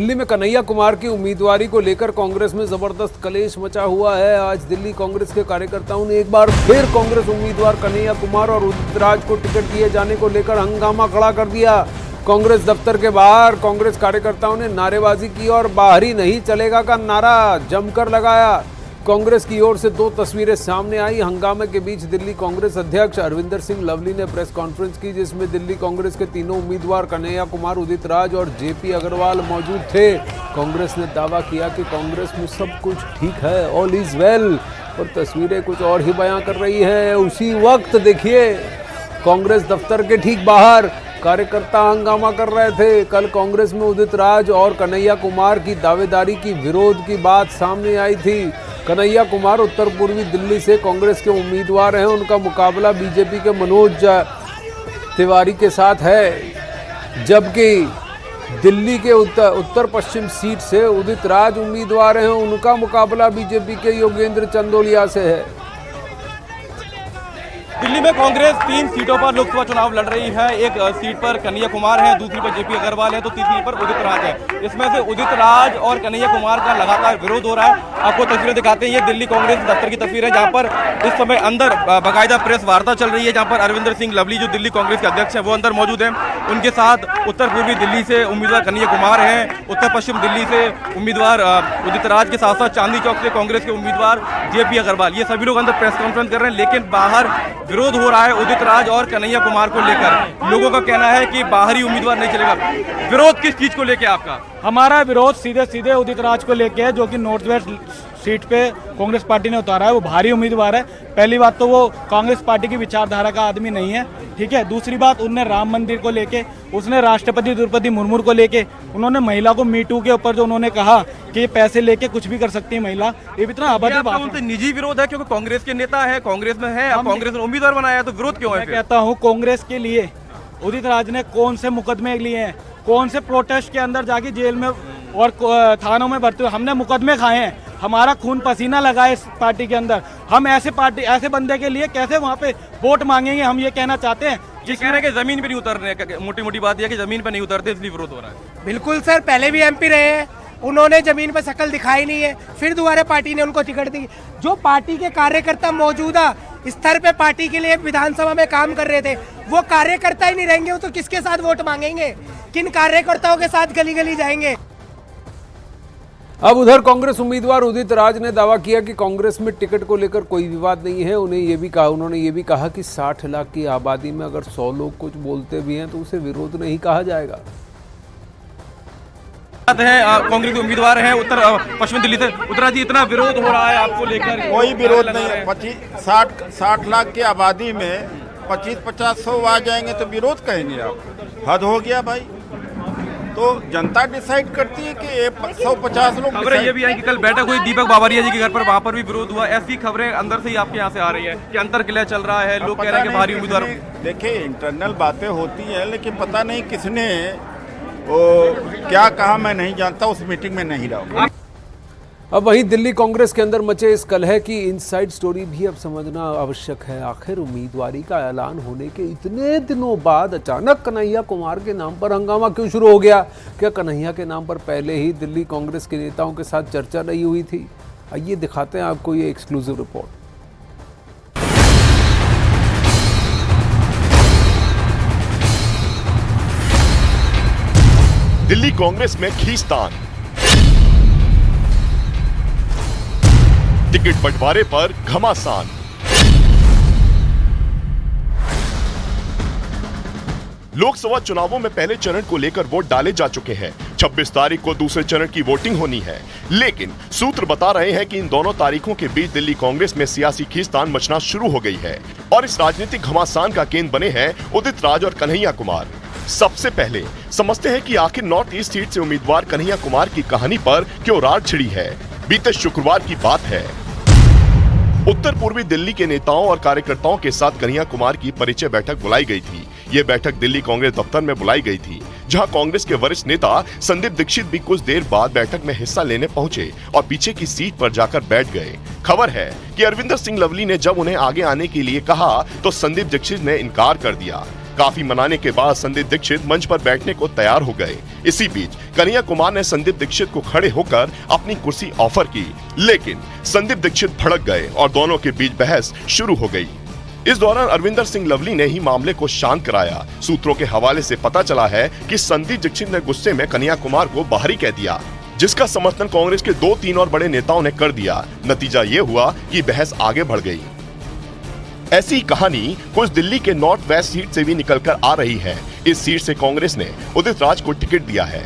दिल्ली में कन्हैया कुमार की उम्मीदवारी को लेकर कांग्रेस में जबरदस्त कलेश मचा हुआ है। आज दिल्ली कांग्रेस के कार्यकर्ताओं ने एक बार फिर कांग्रेस उम्मीदवार कन्हैया कुमार और उदित राज को टिकट दिए जाने को लेकर हंगामा खड़ा कर दिया। कांग्रेस दफ्तर के बाहर कांग्रेस कार्यकर्ताओं ने नारेबाजी की और बाहर ही नहीं चलेगा का नारा जमकर लगाया। कांग्रेस की ओर से दो तस्वीरें सामने आई। हंगामे के बीच दिल्ली कांग्रेस अध्यक्ष अरविंदर सिंह लवली ने प्रेस कॉन्फ्रेंस की, जिसमें दिल्ली कांग्रेस के तीनों उम्मीदवार कन्हैया कुमार, उदित राज और जेपी अग्रवाल मौजूद थे। कांग्रेस ने दावा किया कि कांग्रेस में सब कुछ ठीक है, ऑल इज वेल, पर तस्वीरें कुछ और ही बयां कर रही है। उसी वक्त देखिए कांग्रेस दफ्तर के ठीक बाहर कार्यकर्ता हंगामा कर रहे थे। कल कांग्रेस में उदित राज और कन्हैया कुमार की दावेदारी की विरोध की बात सामने आई थी। कन्हैया कुमार उत्तर पूर्वी दिल्ली से कांग्रेस के उम्मीदवार हैं। उनका मुकाबला बीजेपी के मनोज तिवारी के साथ है, जबकि दिल्ली के उत्तर पश्चिम सीट से उदित राज उम्मीदवार हैं। उनका मुकाबला बीजेपी के योगेंद्र चंदोलिया से है। दिल्ली में कांग्रेस 3 सीटों पर लोकसभा चुनाव लड़ रही है। एक सीट पर कन्हैया कुमार है, दूसरी पर जेपी अग्रवाल है, तो तीसरी पर उदित राज है। इसमें से उदित राज और कन्हैया कुमार का लगातार विरोध हो रहा है। आपको तस्वीरें दिखाते हैं, ये दिल्ली कांग्रेस दफ्तर की तस्वीर है, जहां पर इस समय अंदर बाकायदा प्रेस वार्ता चल रही है, जहां पर अरविंदर सिंह लवली जो दिल्ली कांग्रेस के अध्यक्ष है वो अंदर मौजूद है। उनके साथ उत्तर पूर्वी दिल्ली से उम्मीदवार कन्हैया कुमार हैं, उत्तर पश्चिम दिल्ली से उम्मीदवार उदित राज के साथ साथ चांदनी चौक से कांग्रेस के उम्मीदवार जेपी अग्रवाल, ये सभी लोग अंदर प्रेस कॉन्फ्रेंस कर रहे हैं। लेकिन बाहर विरोध हो रहा है उदित राज और कन्हैया कुमार को लेकर। लोगों का कहना है कि बाहरी उम्मीदवार नहीं चलेगा। विरोध किस चीज को लेकर आपका? हमारा विरोध सीधे सीधे उदित राज को लेके है, जो कि नॉर्थ वेस्ट सीट पे कांग्रेस पार्टी ने उतारा है। वो भारी उम्मीदवार है। पहली बात तो वो कांग्रेस पार्टी की विचारधारा का आदमी नहीं है, ठीक है। दूसरी बात, उनने राम मंदिर को लेके, उसने राष्ट्रपति द्रौपदी मुर्मू को लेके, उन्होंने महिला को मीटू के ऊपर जो उन्होंने कहा कि पैसे लेके कुछ भी कर सकती है महिला, ये भी इतना अभद्र बात है। उनसे निजी विरोध है क्योंकि कांग्रेस के नेता है, कांग्रेस में है, अब कांग्रेस ने उम्मीदवार बनाया है, तो विरोध क्यों है? मैं कहता हूँ कांग्रेस के लिए उदित राज ने कौन से मुकदमे लिए हैं, कौन से प्रोटेस्ट के अंदर जाके जेल में और थानों में भर्ती हुए। हमने मुकदमे खाए हैं, हमारा खून पसीना लगा है इस पार्टी के अंदर। हम ऐसे बंदे के लिए कैसे वहाँ पे वोट मांगेंगे? हम ये कहना चाहते हैं। जिस कह रहे हैं कि जमीन पे नहीं उतरने, मोटी मोटी बात यह है कि जमीन पे नहीं उतरते इसलिए विरोध हो रहा है। बिल्कुल सर, पहले भी एमपी रहे हैं, उन्होंने जमीन पर शक्ल दिखाई नहीं है, फिर दोबारा पार्टी ने उनको टिकट दी। जो पार्टी के कार्यकर्ता मौजूदा स्तर पे पार्टी के लिए विधानसभा में काम कर रहे थे, वो कार्यकर्ता ही नहीं रहेंगे, वो तो किसके साथ वोट मांगेंगे? किन कार्यकर्ताओं के साथ गली गली जाएंगे? अब उधर कांग्रेस उम्मीदवार उदित राज ने दावा किया कि कांग्रेस में टिकट को लेकर कोई विवाद नहीं है। उन्होंने ये भी कहा कि 60 लाख की आबादी में अगर 100 लोग कुछ बोलते भी हैं तो उसे विरोध नहीं कहा जाएगा। कांग्रेस के उम्मीदवार हैं उत्तर पश्चिम दिल्ली से। उत्तरा जी, इतना विरोध हो रहा है आपको लेकर? कोई विरोध नहीं है। 60 लाख की आबादी में 25-50-100 आ जाएंगे तो विरोध कहेंगे आप? हद हो गया भाई। तो जनता डिसाइड करती है कि 150 लोग। खबरें ये भी आई कि कल बैठक हुई दीपक बावरिया जी के घर पर, वहां पर भी विरोध हुआ। ऐसी खबरें अंदर से ही आपके यहाँ से आ रही है कि अंतर किला चल रहा है, लोग कह रहे हैं कि भारी उम्मीदवार। देखिए, इंटरनल बातें होती है, लेकिन पता नहीं किसने वो क्या कहा, मैं नहीं जानता, उस मीटिंग में नहीं रहा। अब वहीं दिल्ली कांग्रेस के अंदर मचे इस कलह की इनसाइड स्टोरी भी अब समझना आवश्यक है। आखिर उम्मीदवारी का ऐलान होने के इतने दिनों बाद अचानक कन्हैया कुमार के नाम पर हंगामा क्यों शुरू हो गया? क्या कन्हैया के नाम पर पहले ही दिल्ली कांग्रेस के नेताओं के साथ चर्चा नहीं हुई थी? आइए दिखाते हैं आपको ये एक्सक्लूसिव रिपोर्ट। दिल्ली कांग्रेस में खींचतान, टिकट बंटवारे पर घमासान, लोकसभा चुनावों में पहले चरण को लेकर वोट डाले जा चुके हैं। 26 तारीख को दूसरे चरण की वोटिंग होनी है, लेकिन सूत्र बता रहे हैं कि इन दोनों तारीखों के बीच दिल्ली कांग्रेस में सियासी खींचतान मचना शुरू हो गई है और इस राजनीतिक घमासान का केंद्र बने हैं उदित राज और कन्हैया कुमार। सबसे पहले समझते हैं कि आखिर नॉर्थ ईस्ट सीट से उम्मीदवार कन्हैया कुमार की कहानी पर क्यों रार छिड़ी है। बीते शुक्रवार की बात है, उत्तर पूर्वी दिल्ली के नेताओं और कार्यकर्ताओं के साथ कन्हैया कुमार की परिचय बैठक बुलाई गई थी। ये बैठक दिल्ली कांग्रेस दफ्तर में बुलाई गई थी, जहां कांग्रेस के वरिष्ठ नेता संदीप दीक्षित भी कुछ देर बाद बैठक में हिस्सा लेने पहुंचे और पीछे की सीट पर जाकर बैठ गए। खबर है कि अरविंदर सिंह लवली ने जब उन्हें आगे आने के लिए कहा तो संदीप दीक्षित ने इनकार कर दिया। काफी मनाने के बाद संदीप दीक्षित मंच पर बैठने को तैयार हो गए। इसी बीच कन्हैया कुमार ने संदीप दीक्षित को खड़े होकर अपनी कुर्सी ऑफर की, लेकिन संदीप दीक्षित भड़क गए और दोनों के बीच बहस शुरू हो गई। इस दौरान अरविंदर सिंह लवली ने ही मामले को शांत कराया। सूत्रों के हवाले से पता चला है कि संदीप दीक्षित ने गुस्से में कन्हैया कुमार को बाहरी कह दिया, जिसका समर्थन कांग्रेस के 2-3 और बड़े नेताओं ने कर दिया। नतीजा ये हुआ कि बहस आगे बढ़ गई। ऐसी ही कहानी कुछ दिल्ली के नॉर्थ वेस्ट सीट से भी निकलकर आ रही है। इस सीट से कांग्रेस ने उदित राज को टिकट दिया है,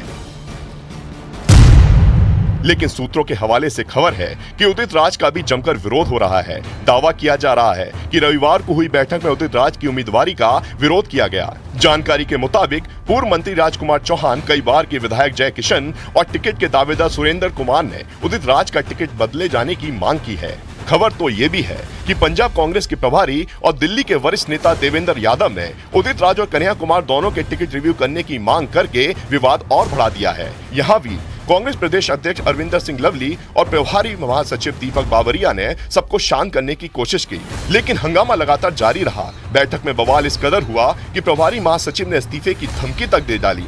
लेकिन सूत्रों के हवाले से खबर है कि उदित राज का भी जमकर विरोध हो रहा है। दावा किया जा रहा है कि रविवार को हुई बैठक में उदित राज की उम्मीदवारी का विरोध किया गया। जानकारी के मुताबिक पूर्व मंत्री राजकुमार चौहान, कई बार के विधायक जय किशन और टिकट के दावेदार सुरेंद्र कुमार ने उदित राज का टिकट बदले जाने की मांग की है। खबर तो ये भी है कि पंजाब कांग्रेस के प्रभारी और दिल्ली के वरिष्ठ नेता देवेंद्र यादव ने उदित राज और कन्हैया कुमार दोनों के टिकट रिव्यू करने की मांग करके विवाद और बढ़ा दिया है। यहाँ भी कांग्रेस प्रदेश अध्यक्ष अरविंदर सिंह लवली और प्रभारी महासचिव दीपक बावरिया ने सबको शांत करने की कोशिश की, लेकिन हंगामा लगातार जारी रहा। बैठक में बवाल इस कदर हुआ कि प्रभारी महासचिव ने इस्तीफे की धमकी तक दे डाली।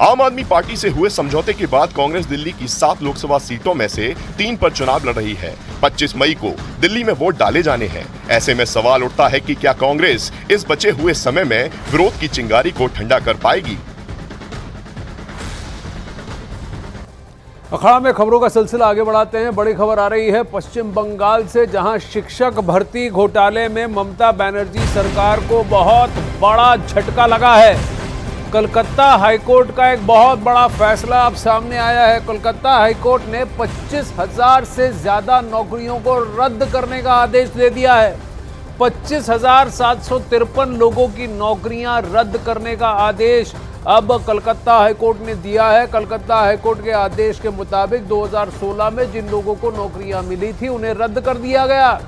आम आदमी पार्टी से हुए समझौते के बाद कांग्रेस दिल्ली की 7 लोकसभा सीटों में से 3 पर चुनाव लड़ रही है। 25 मई को दिल्ली में वोट डाले जाने हैं। ऐसे में सवाल उठता है कि क्या कांग्रेस इस बचे हुए समय में विरोध की चिंगारी को ठंडा कर पाएगी। अखाड़ा में खबरों का सिलसिला आगे बढ़ाते हैं। बड़ी खबर आ रही है पश्चिम बंगाल से, जहां शिक्षक भर्ती घोटाले में ममता बनर्जी सरकार को बहुत बड़ा झटका लगा है। कलकत्ता हाईकोर्ट का एक बहुत बड़ा फैसला अब सामने आया है। कलकत्ता हाईकोर्ट ने 25,000 से ज्यादा नौकरियों को रद्द करने का आदेश दे दिया है। 25,753 लोगों की नौकरियां रद्द करने का आदेश अब कलकत्ता हाईकोर्ट ने दिया है। कलकत्ता हाईकोर्ट के आदेश के मुताबिक 2016 में जिन लोगों को नौकरियां मिली थी उन्हें रद्द कर दिया गया।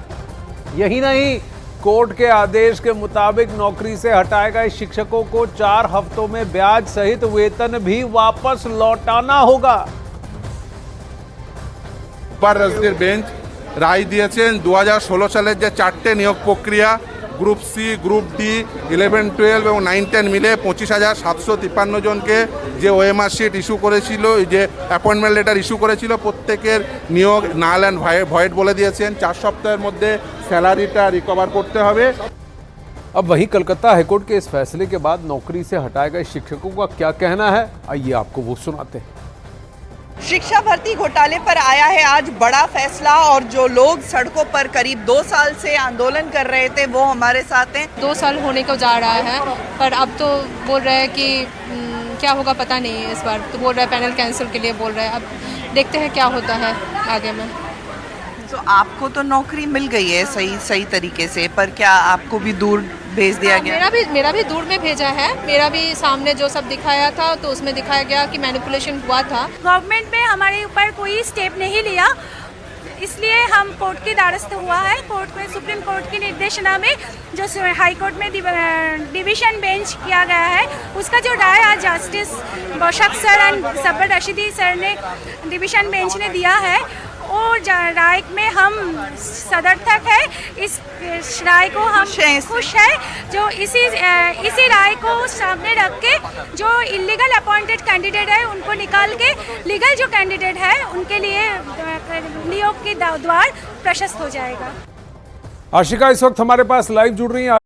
यही नहीं, कोर्ट के आदेश के मुताबिक नौकरी से हटाए गए शिक्षकों को 4 हफ्तों में ब्याज सहित वेतन भी वापस लौटाना होगा। রাজনীতির বেঞ্চ রায় দিয়েছেন 2016 সালের যে 4টে নিয়োগ প্রক্রিয়া গ্রুপ সি, গ্রুপ ডি, 11, 12 এবং 9, 10 মিলে 25,753 জনকে যে ওএমআর শিট ইস্যু করেছিল, যে অ্যাপয়েন্টমেন্ট লেটার ইস্যু করেছিল, প্রত্যেকের নিয়োগ নাল অ্যান্ড ভয়েড বলে দিয়েছেন। 4 সপ্তাহের মধ্যে স্যালারিটা রিকভার করতে হবে। अब वहीं कलकत्ता हाईकोर्ट के इस फैसले के बाद नौकरी से हटाए गए शिक्षकों का क्या कहना है, आइए आपको वो सुनाते हैं। शिक्षा भर्ती घोटाले पर आया है आज बड़ा फैसला, और जो लोग सड़कों पर करीब 2 साल से आंदोलन कर रहे थे वो हमारे साथ हैं। 2 साल होने को जा रहा है, पर अब तो बोल रहे हैं कि क्या होगा पता नहीं है। इस बार तो बोल रहे हैं पैनल कैंसिल के लिए बोल रहे हैं। अब देखते हैं क्या होता है आगे में। तो आपको तो नौकरी मिल गई है सही तरीके से, पर क्या आपको भी दूर भेज दिया गया? मेरा भी दूर में भेजा है। मेरा भी सामने जो सब दिखाया था तो उसमें दिखाया गया कि मैनिपुलेशन हुआ था। गवर्नमेंट ने हमारे ऊपर कोई स्टेप नहीं लिया, इसलिए हम कोर्ट के द्वारस्थ हुआ है। कोर्ट में, सुप्रीम कोर्ट की निर्देशना में जो हाई कोर्ट में डिवीजन बेंच किया गया है, उसका जो राय आज justice Baushak sir and Sabbar Rashidi sir ने डिवीजन बेंच ने दिया है, और राय में हम सदर्थक है। इस राय को हम खुश है, जो इसी राय को सामने रख के जो इलीगल अपॉइंटेड कैंडिडेट है उनको निकाल के लीगल जो कैंडिडेट है उनके लिए नियोग के द्वार प्रशस्त हो जाएगा। आशिका इस वक्त हमारे पास लाइव जुड़ रही हैं।